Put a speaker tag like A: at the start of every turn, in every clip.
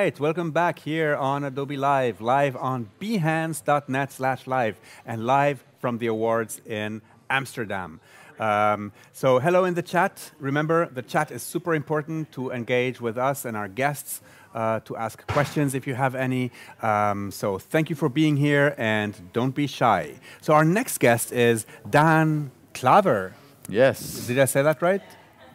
A: right, welcome back here on Adobe Live, live on behance.net/live, and live from the awards in Amsterdam. So hello in the chat. Remember, the chat is super important to engage with us and our guests, to ask questions if you have any. So thank you for being here, and don't be shy. So our next guest is Daan Klaver.
B: Yes.
A: Did I say that right?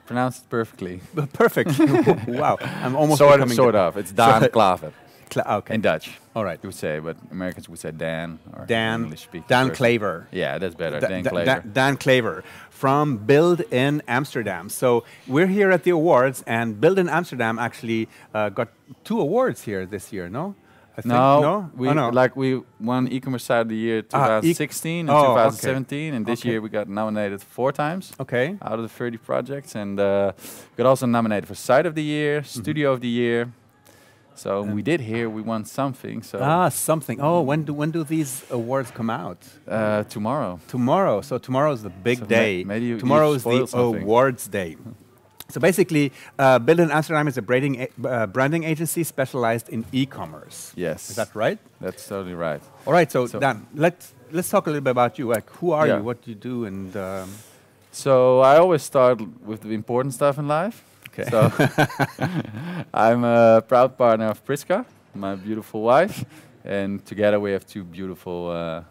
B: Pronounced it perfectly.
A: Perfect. Wow. I'm almost
B: sort of. It's Daan Klaver.
A: Okay.
B: In Dutch.
A: All right.
B: You would say, but Americans would say Dan. Or
A: Dan.
B: English speaking.
A: Daan
B: person.
A: Klaver.
B: Yeah, that's better. Dan Klaver.
A: Daan Klaver from Build in Amsterdam. So we're here at the awards, and Build in Amsterdam actually got 2 awards here this year. No. I think,
B: no,
A: no?
B: we won e-commerce side of the year 2016 and 2017, and this year we got nominated 4 times.
A: Okay.
B: Out of the 30 projects, and got also nominated for site of the year, studio of the year. So we did here. We won something. So
A: something. Oh, when do these awards come out?
B: Tomorrow.
A: Tomorrow. So tomorrow is the big day.
B: Maybe
A: tomorrow is the awards day. So basically, Build in Amsterdam is a branding agency specialized in e-commerce.
B: Yes.
A: Is that right?
B: That's totally right.
A: All right. So Dan, let's talk a little bit about you. Like, who are you? What do you do? And
B: so I always start with the important stuff in life.
A: Okay.
B: So I'm a proud partner of Priska, my beautiful wife, and together we have 2 beautiful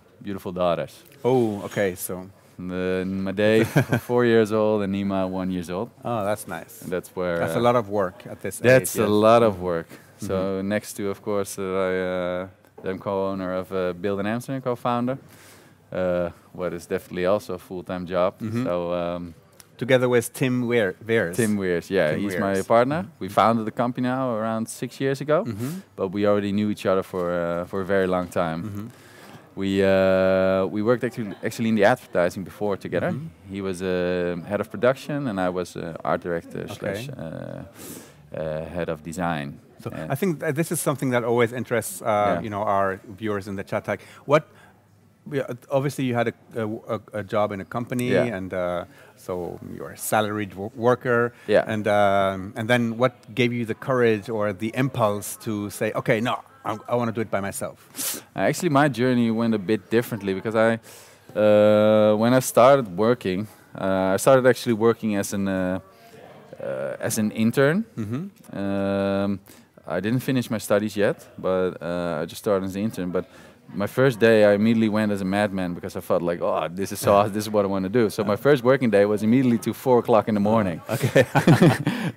B: daughters.
A: Oh, okay. So
B: Madej, 4 years old, and Nima, 1 year old.
A: Oh, that's nice.
B: And that's where
A: that's a lot of work at this age.
B: That's a lot of work. So next to, of course, I'm co-owner of Build in Amsterdam, co-founder. What is definitely also a full-time job. So.
A: Together with Tim Weers.
B: Tim Weers, yeah, he's my partner. We founded the company now around 6 years ago, but we already knew each other for a very long time. We worked actually in the advertising before together. He was head of production, and I was art director slash head of design.
A: So I think this is something that always interests our viewers in the chat. Like, obviously you had a job in a company, and so you're a salaried worker.
B: Yeah.
A: And then what gave you the courage or the impulse to say, okay, no, I want to do it by myself?
B: Actually, my journey went a bit differently, because when I started working, I started actually working as an intern. I didn't finish my studies yet, but I just started as an intern. But my first day, I immediately went as a madman, because I felt like, oh, this is so awesome, this is what I want to do. So my first working day was immediately to 4 o'clock in the morning.
A: Okay.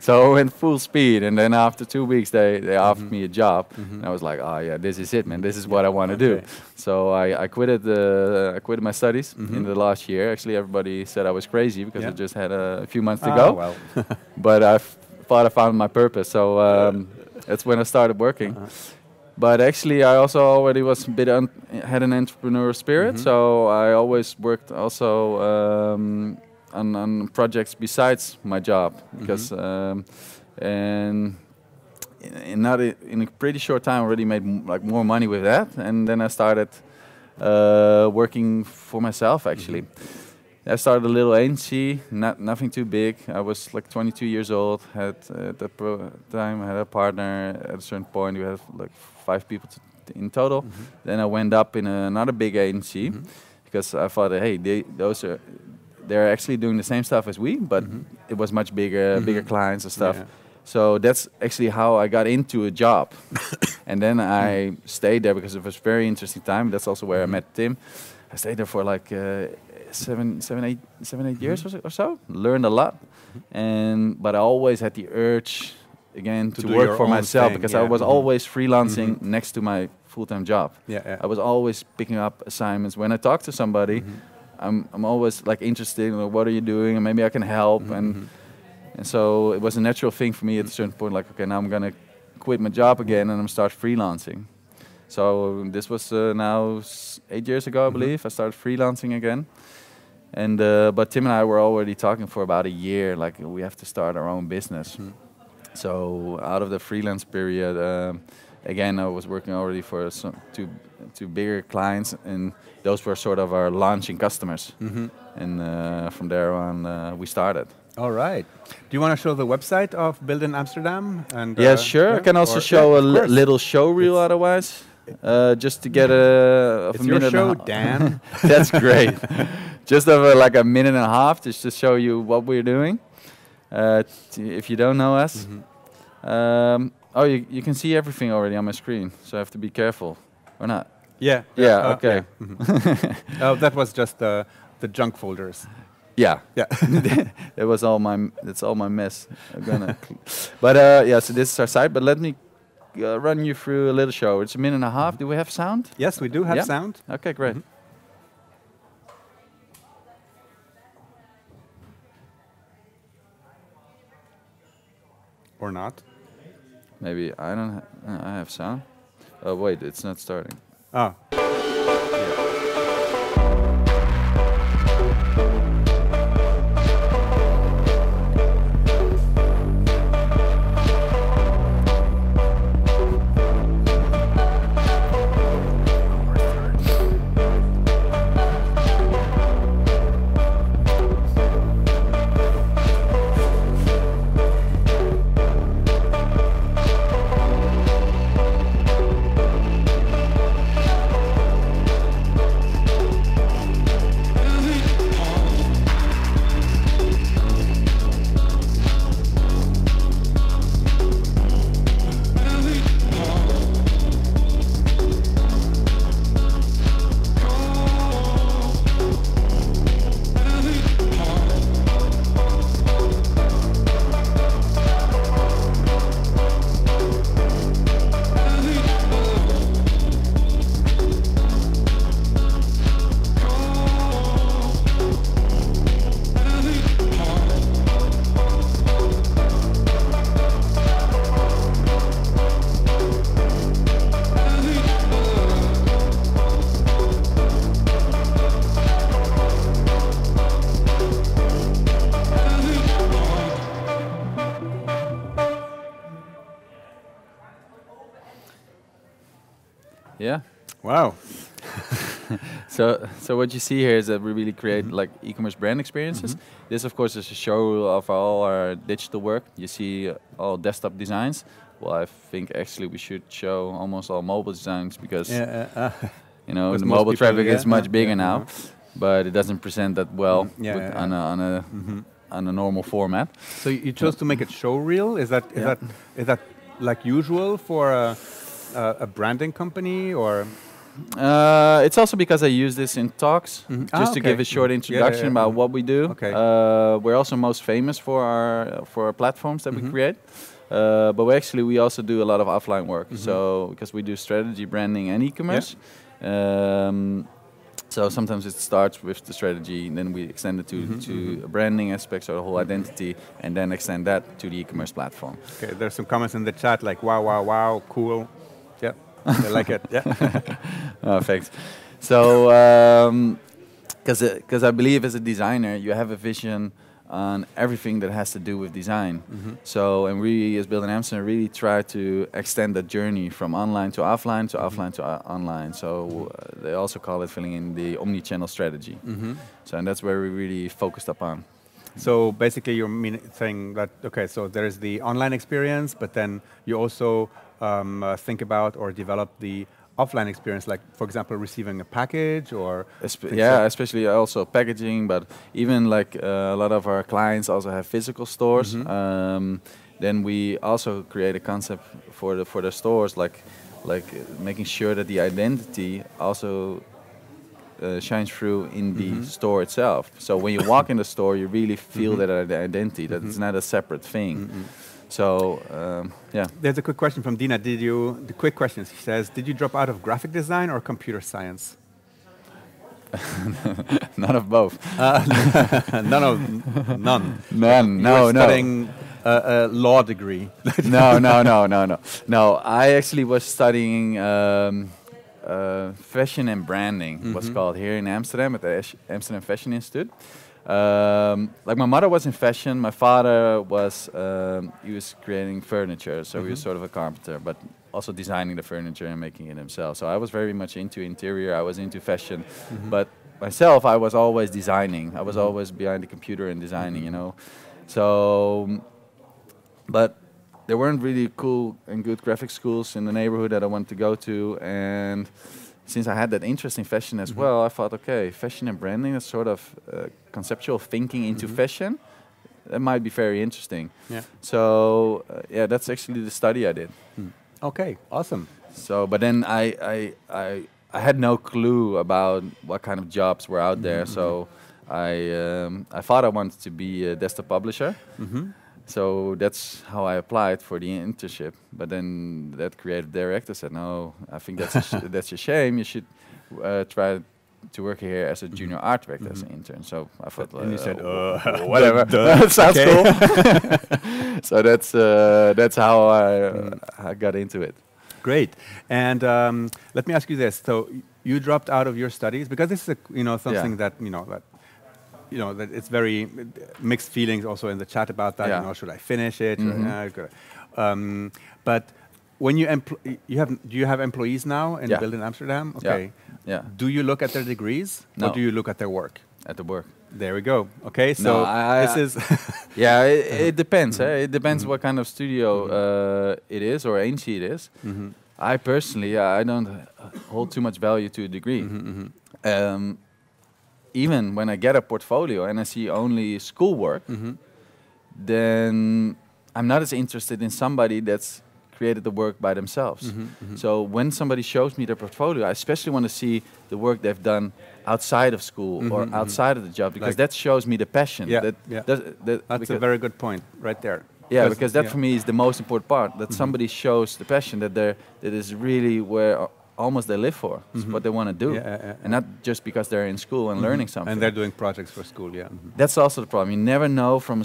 B: So I went full speed, and then after 2 weeks, they offered me a job, and I was like, oh yeah, this is it, man. This is what I want to do. So I quitted my studies in the last year. Actually, everybody said I was crazy, because I just had a few months to go.
A: Well.
B: But I thought I found my purpose. So that's when I started working. But actually, I also already was a bit had an entrepreneurial spirit, so I always worked also on projects besides my job, because and in a pretty short time, I already made more money with that, and then I started working for myself. Actually, I started a little agency, nothing too big. I was like 22 years old. At that time, I had a partner. At a certain point, we had like 5 people in total. Then I went up in another big agency, because I thought, hey, they're actually doing the same stuff as we, but it was much bigger clients and stuff. Yeah. So that's actually how I got into a job. And then I stayed there because it was a very interesting time. That's also where I met Tim. I stayed there for like 7-8 years or so. Learned a lot, but I always had the urge again to work for myself, because I was always freelancing next to my full-time job. I was always picking up assignments. When I talk to somebody, I'm always like interested in what are you doing, and maybe I can help. And so it was a natural thing for me at a certain point, like, okay, now I'm gonna quit my job again and I'm start freelancing. So this was now 8 years ago, I believe. I started freelancing again. And but Tim and I were already talking for about a year, like we have to start our own business. So out of the freelance period, again, I was working already for two bigger clients, and those were sort of our launching customers. And from there on, we started.
A: All right. Do you want to show the website of Build in Amsterdam? And
B: Yeah, sure. I can also show a little show reel otherwise, just to get a
A: it's your show, Dan.
B: That's great. Just over like a minute and a half, just to show you what we're doing. If you don't know us. Oh, you can see everything already on my screen, so I have to be careful, or not?
A: Yeah.
B: Yeah. Okay.
A: Yeah. Oh, that was just the junk folders.
B: Yeah.
A: Yeah.
B: That's all my mess. I'm gonna. But yeah. So this is our site. But let me run you through a little show. It's a minute and a half. Do we have sound?
A: Yes, we do have sound.
B: Okay, great.
A: Or not.
B: Maybe I don't. I have sound. Oh wait, it's not starting.
A: Oh.
B: Yeah.
A: Wow.
B: So what you see here is that we really create like e-commerce brand experiences. This, of course, is a show of all our digital work. You see all desktop designs. Well, I think actually we should show almost all mobile designs because you know the mobile traffic is much bigger now, but it doesn't present that well on a normal format.
A: So you chose to make it show reel. Is that like usual for a branding company or?
B: It's also because I use this in talks, just to give a short introduction about what we do.
A: Okay.
B: We're also most famous for our platforms that we create, but we also do a lot of offline work. So because we do strategy, branding, and e-commerce. So sometimes it starts with the strategy, and then we extend it to branding aspects or the whole identity, and then extend that to the e-commerce platform.
A: Okay, there's some comments in the chat like wow, wow, wow, cool. Yeah, I like it. Yeah.
B: Oh, thanks. So, because I believe as a designer, you have a vision on everything that has to do with design. So, and we as Build in Amsterdam really try to extend that journey from online to offline to offline to online. So they also call it filling in the omni-channel strategy. So, and that's where we really focused upon.
A: So basically you're saying that, okay, so there's the online experience, but then you also think about or develop the offline experience, like, for example, receiving a package or...
B: especially also packaging, but even like a lot of our clients also have physical stores. Then we also create a concept for the stores, like making sure that the identity also shines through in the store itself. So when you walk in the store, you really feel that identity, that it's not a separate thing. So, yeah.
A: There's a quick question from Dina. The quick question, she says, did you drop out of graphic design or computer science?
B: None of both.
A: None.
B: No.
A: Studying a law degree.
B: No, I actually was studying fashion and branding, what's called here in Amsterdam at the Amsterdam Fashion Institute. Like my mother was in fashion, my father was, he was creating furniture, so he was sort of a carpenter, but also designing the furniture and making it himself. So I was very much into interior, I was into fashion, but myself, I was always designing. I was always behind the computer and designing, you know. So, but there weren't really cool and good graphic schools in the neighborhood that I wanted to go to, and since I had that interest in fashion as well, I thought, okay, fashion and branding is sort of conceptual thinking into fashion. That might be very interesting.
A: Yeah.
B: So yeah, that's actually the study I did.
A: Okay, awesome.
B: So, but then I had no clue about what kind of jobs were out there. So I thought I wanted to be a desktop publisher. So that's how I applied for the internship. But then that creative director said, "No, I think that's a shame. You should try to work here as a junior art director as an intern." So I thought,
A: And you said,
B: whatever, sounds cool. So that's how I got into it.
A: Great. And let me ask you this: so you dropped out of your studies because this is something that that it's very mixed feelings also in the chat about that.
B: Yeah.
A: Should I finish it? But when do you have employees now in Build in Amsterdam? Okay.
B: Yeah.
A: Do you look at their degrees or do you look at their work?
B: At the work.
A: There we go. Okay, so this is
B: yeah. It depends. It depends what kind of studio it is or agency it is. I personally, I don't hold too much value to a degree. Even when I get a portfolio and I see only schoolwork, then I'm not as interested in somebody that's created the work by themselves. So when somebody shows me their portfolio, I especially want to see the work they've done outside of school or outside of the job, because that shows me the passion.
A: Yeah, that's a very good point right there.
B: Yeah, because that for me is the most important part, that somebody shows the passion, that is really where almost they live for, what they want to do, and not just because they're in school and learning something.
A: And they're doing projects for school,
B: That's also the problem. You never know from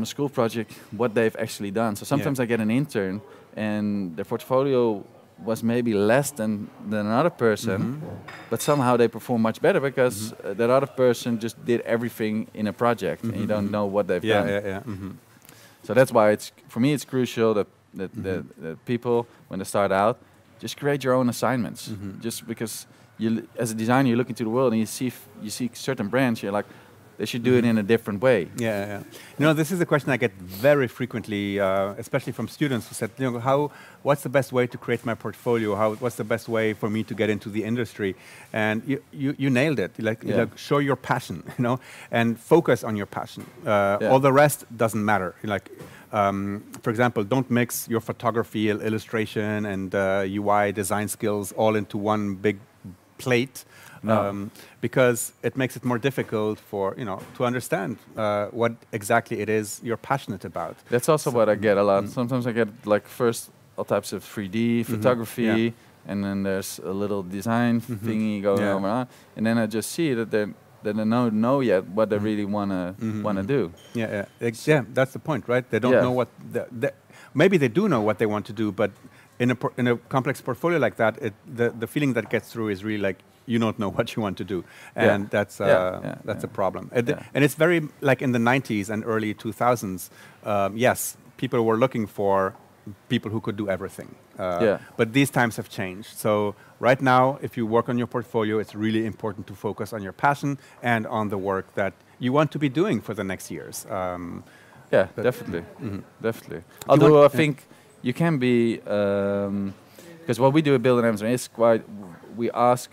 B: a school project what they've actually done. So sometimes I get an intern and their portfolio was maybe less than another person, but somehow they perform much better because that other person just did everything in a project, and you don't know what they've done. So that's why for me it's crucial that people, when they start out, just create your own assignments. Just because as a designer, you look into the world and you see certain brands, you're like, they should do it in a different way.
A: This is a question I get very frequently, especially from students who said, what's the best way to create my portfolio? What's the best way for me to get into the industry? And you nailed it. Like show your passion, and focus on your passion. All the rest doesn't matter. For example, don't mix your photography, illustration, and UI design skills all into one big plate. Because it makes it more difficult for to understand what exactly it is you're passionate about.
B: That's also what I get a lot. Sometimes I get first all types of 3D photography, and then there's a little design thingy going on, and then I just see that they don't know yet what they really wanna do.
A: That's the point, right? They don't know what maybe they do know what they want to do, but in a complex portfolio like that, the feeling that gets through is really like, you don't know what you want to do, and that's a problem. And it's very like in the 90s and early 2000s. Yes, people were looking for people who could do everything. But these times have changed. So right now, if you work on your portfolio, it's really important to focus on your passion and on the work that you want to be doing for the next years.
B: Definitely. Definitely. Although I think you can be, because what we do at Build in Amsterdam is we ask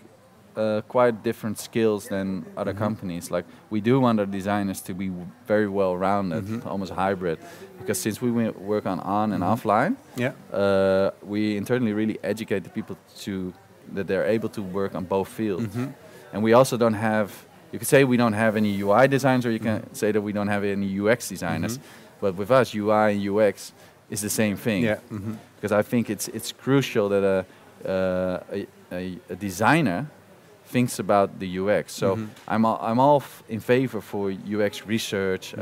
B: quite different skills than other companies. Like, we do want our designers to be very well rounded, almost hybrid, because since we work on and offline, we internally really educate the people that they're able to work on both fields. And we also don't have, you could say we don't have any UI designers, or you can say that we don't have any UX designers, but with us, UI and UX is the same thing. Because I think it's crucial that a designer thinks about the UX. So I'm all in favor for UX research,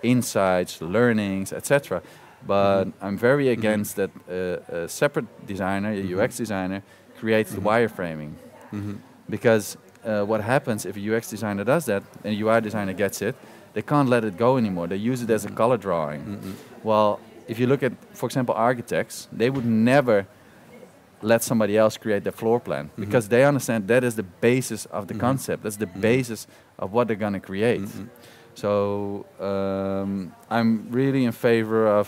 B: insights, learnings, etc. But I'm very against that a separate designer, a UX designer, creates the wireframing. Because what happens if a UX designer does that and a UI designer gets it, they can't let it go anymore. They use it as a color drawing. Well, if you look at, for example, architects, they would never let somebody else create their floor plan, because they understand that is the basis of the concept. That's the basis of what they're going to create. So I'm really in favor of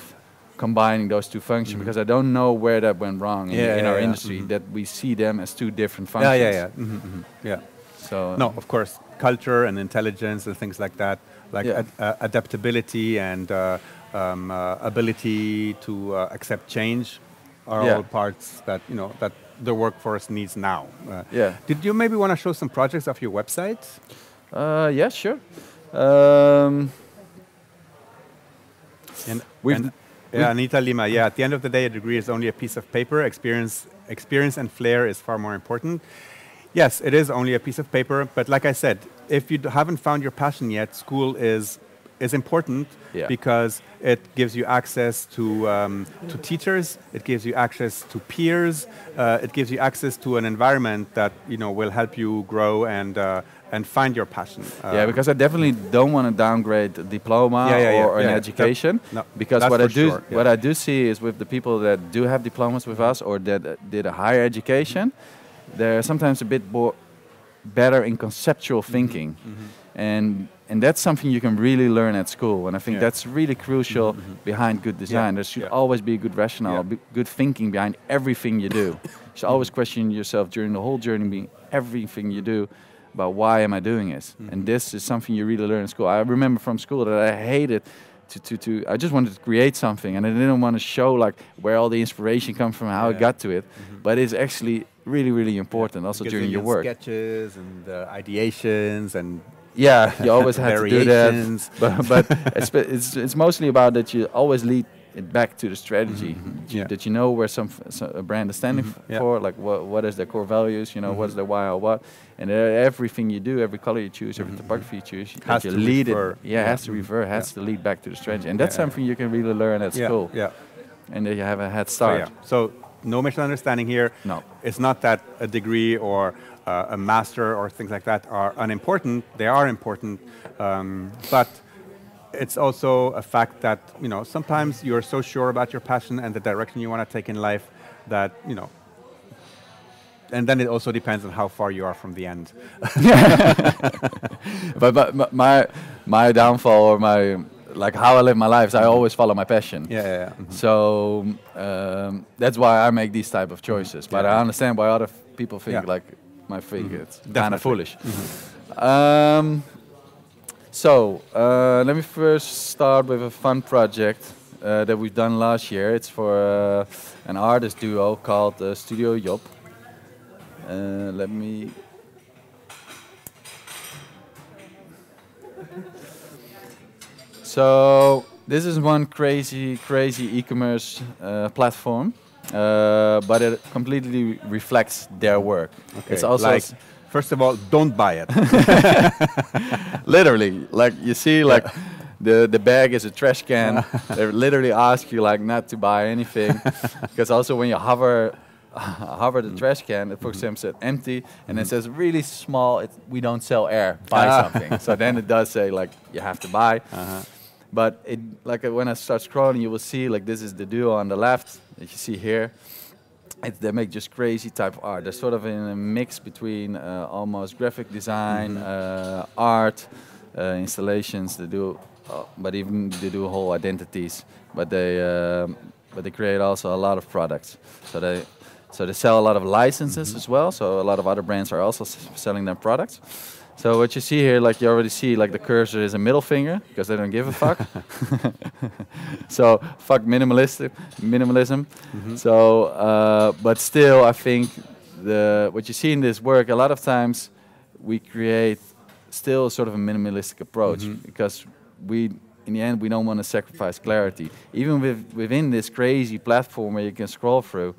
B: combining those two functions because I don't know where that went wrong in our industry, that we see them as two different functions.
A: Yeah.
B: So
A: No, of course, culture and intelligence and things like that, like adaptability and ability to accept change are all parts that that the workforce needs now. Did you maybe want to show some projects of your website?
B: Yeah, sure.
A: Anita Lima. Yeah, at the end of the day, a degree is only a piece of paper. Experience and flair is far more important. Yes, it is only a piece of paper, but like I said, if you haven't found your passion yet, school is important because it gives you access to teachers, it gives you access to peers, it gives you access to an environment that will help you grow and find your passion.
B: Because I definitely don't want to downgrade a diploma or an education. Because what I do see is with the people that do have diplomas with us or that did a higher education, they're sometimes a bit better in conceptual thinking. And that's something you can really learn at school. And I think that's really crucial behind good design. There should always be good rationale, good thinking behind everything you do. You should always question yourself during the whole journey, everything you do, about why am I doing this? And this is something you really learn in school. I remember from school that I hated I just wanted to create something and I didn't want to show like where all the inspiration comes from, how I got to it. But it's actually really, really important also during your work.
A: Sketches and ideations and
B: you always have to do that. But it's mostly about that you always lead it back to the strategy. That you know where a brand is standing for, like what is their core values, what's their why or what. And everything you do, every color you choose, every typography you choose, has to lead it. Has to refer, has to lead back to the strategy. And that's something you can really learn at school. And then you have a head start.
A: So no misunderstanding here.
B: No.
A: It's not that a degree or a master or things like that are unimportant. They are important. But it's also a fact that, sometimes you're so sure about your passion and the direction you want to take in life that, and then it also depends on how far you are from the end.
B: but my downfall or how I live my life is I always follow my passion. So that's why I make these type of choices. But I understand why other people think like my thing it's kind of foolish. So let me first start with a fun project that we've done last year. It's for an artist duo called Studio Job. Let me... So this is one crazy e-commerce platform, but it completely reflects their work. It's also
A: first of all, don't buy it.
B: Literally, like you see, like the bag is a trash can. They literally ask you like not to buy anything, because also when you hover the trash can, it for example says empty, and it says really small, we don't sell air, buy something. So then it does say like you have to buy. But it when I start scrolling, you will see like this is the duo on the left that you see here. They make just crazy type of art. They're sort of in a mix between almost graphic design, art, installations. They do, but even they do whole identities. But they create also a lot of products. So they sell a lot of licenses as well. So a lot of other brands are also selling their products. So what you see here, like you already see, like the cursor is a middle finger because they don't give a fuck. So fuck minimalism. So, but still, I think what you see in this work, a lot of times we create still sort of a minimalistic approach because in the end, we don't want to sacrifice clarity. Even within this crazy platform where you can scroll through,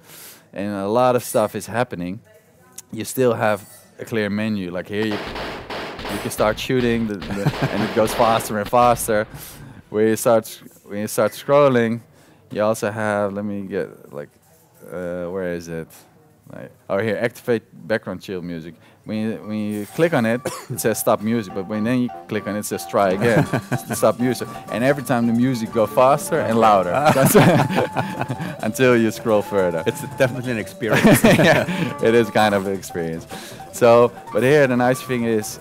B: and a lot of stuff is happening, you still have a clear menu. Like here, you can start shooting, and it goes faster and faster. When you start scrolling, you also have. Let me get like, where is it? Here, activate background chill music. When you click on it, it says stop music. But when then you click on it, it says try again, stop music. And every time the music goes faster and louder until you scroll further.
A: It's definitely an experience.
B: Yeah, it is kind of an experience. So, but here the nice thing is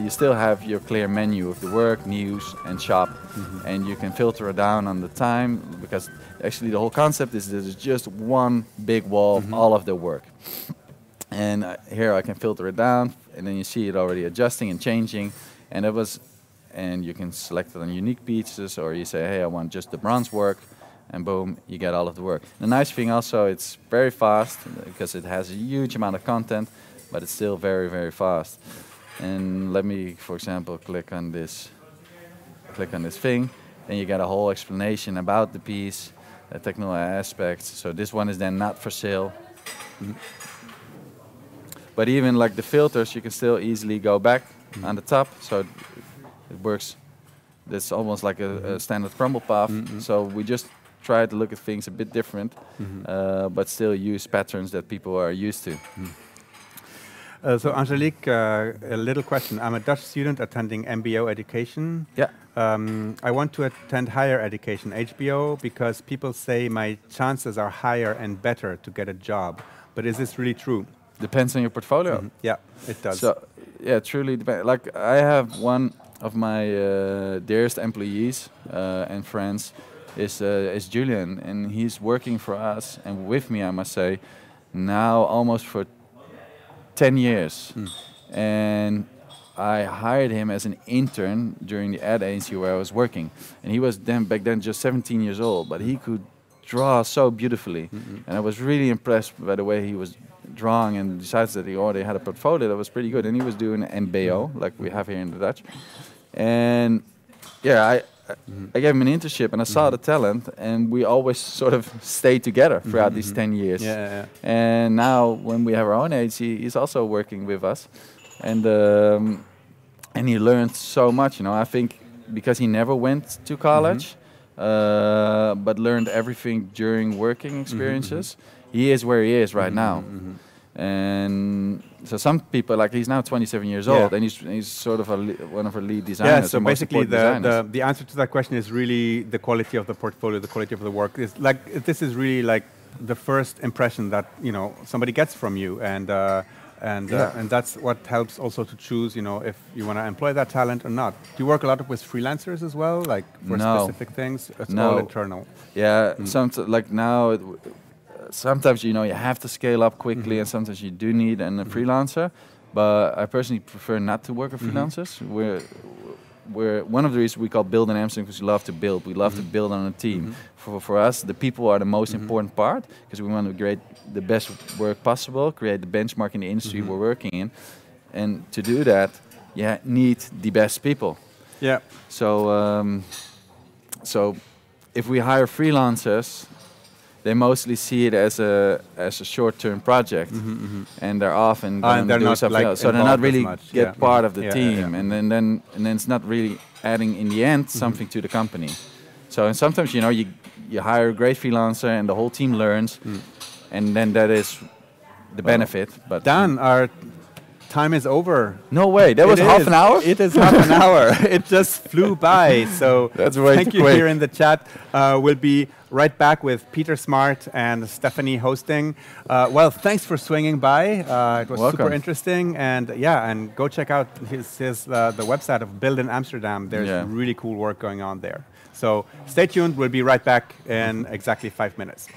B: you still have your clear menu of the work, news, and shop, and you can filter it down on the time, because actually the whole concept is there's just one big wall of all of the work. And here I can filter it down, and then you see it already adjusting and changing, and you can select it on unique pieces, or you say, hey, I want just the bronze work, and boom, you get all of the work. The nice thing also, it's very fast because it has a huge amount of content, but it's still very, very fast. And let me, for example, click on this thing, and you get a whole explanation about the piece, technical aspects. So this one is then not for sale. But even like the filters, you can still easily go back on the top, so it works. That's almost like a standard crumble path. So we just try to look at things a bit different, but still use patterns that people are used to.
A: So Angelique, a little question. I'm a Dutch student attending MBO education.
B: Yeah.
A: I want to attend higher education, HBO, because people say my chances are higher and better to get a job. But is this really true?
B: Depends on your portfolio.
A: Yeah, it does.
B: So, yeah, truly depends. Like, I have one of my dearest employees and friends is Julian, and he's working for us and with me, I must say, now almost for 10 years. And I hired him as an intern during the ad agency where I was working. And he was back then just 17 years old, but he could draw so beautifully. And I was really impressed by the way he was drawing, and besides that he already had a portfolio that was pretty good. And he was doing an MBO, like we have here in the Dutch. And yeah, I gave him an internship, and I saw the talent, and we always sort of stayed together throughout these 10 years. And now when we have our own agency, he's also working with us, and he learned so much. You know, I think because he never went to college, but learned everything during working experiences, he is where he is right now. And so some people, like he's now 27 years old, and he's sort of one of our lead designers.
A: Yeah, so basically the answer to that question is really the quality of the portfolio, the quality of the work. Is like, this is really like the first impression that, you know, somebody gets from you, and that's what helps also to choose, you know, if you want to employ that talent or not. Do you work a lot with freelancers as well, like for specific things? It's all internal.
B: Yeah, like now. Sometimes, you know, you have to scale up quickly, and sometimes you do need a freelancer. But I personally prefer not to work with freelancers. We're one of the reasons we call Build in Amsterdam, because we love to build. We love to build on a team. For us, the people are the most important part, because we want to create the best work possible, create the benchmark in the industry we're working in. And to do that, you need the best people. Yeah. So, so if we hire freelancers, they mostly see it as a short-term project, and they're off and they're do something else. So they're not really part of the team, and then it's not really adding in the end something to the company. So and sometimes, you know, you hire a great freelancer and the whole team learns, and then that is the benefit. But
A: Daan, our time is over.
B: No way, that was half an hour?
A: It is half an hour. It just flew by. So
B: that's way
A: thank you
B: quick.
A: Here in the chat. We'll be right back with Peter Smart and Stephanie hosting. Well, thanks for swinging by. It was super interesting, and and go check out the website of Build in Amsterdam. There's really cool work going on there. So stay tuned. We'll be right back in exactly 5 minutes.